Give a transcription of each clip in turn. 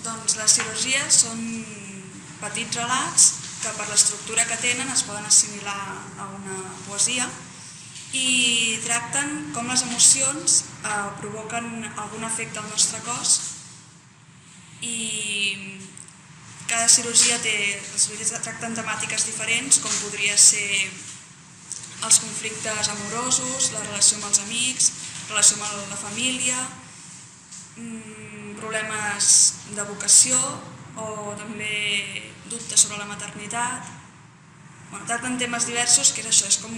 Doncs les cirurgies són petits relats que per l'estructura que tenen es poden assimilar a una poesia i tracten com les emocions provoquen algun efecte al nostre cos i cada cirurgia tracten temàtiques diferents com podria ser els conflictes amorosos, la relació amb els amics, relació amb la família, problemes de vocació o també dubtes sobre la maternitat. Tracten temes diversos, que és això, és com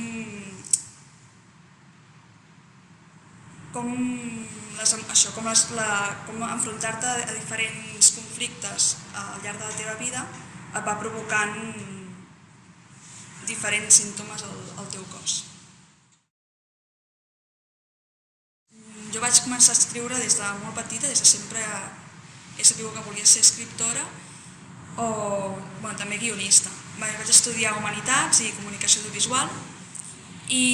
enfrontar-te a diferents conflictes al llarg de la teva vida et va provocant diferents símptomes al teu cos. Jo vaig començar a escriure des de molt petita, des de sempre he sabut que volia ser escriptora o també guionista. Vaig estudiar Humanitats i Comunicació Audiovisual i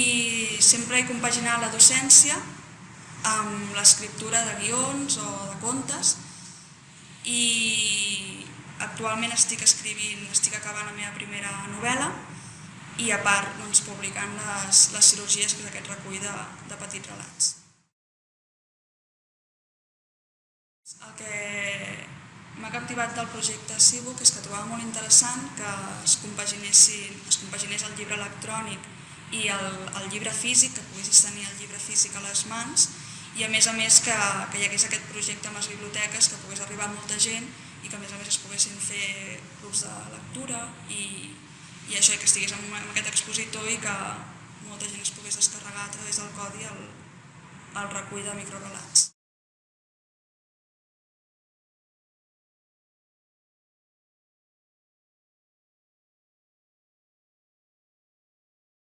sempre he compaginat la docència amb l'escriptura de guions o de contes i actualment estic acabant la meva primera novel·la i a part publicant les cirurgies, que és aquest recull de petits relats. El que m'ha captivat del projecte Seabook és que trobava molt interessant que es compaginés el llibre electrònic i el llibre físic, que poguessis tenir el llibre físic a les mans i a més que hi hagués aquest projecte amb les biblioteques, que pogués arribar a molta gent i que a més es poguessin fer clubs de lectura i això, que estigués amb aquest expositor i que molta gent es pogués descarregar a través del codi el recull de microrelats.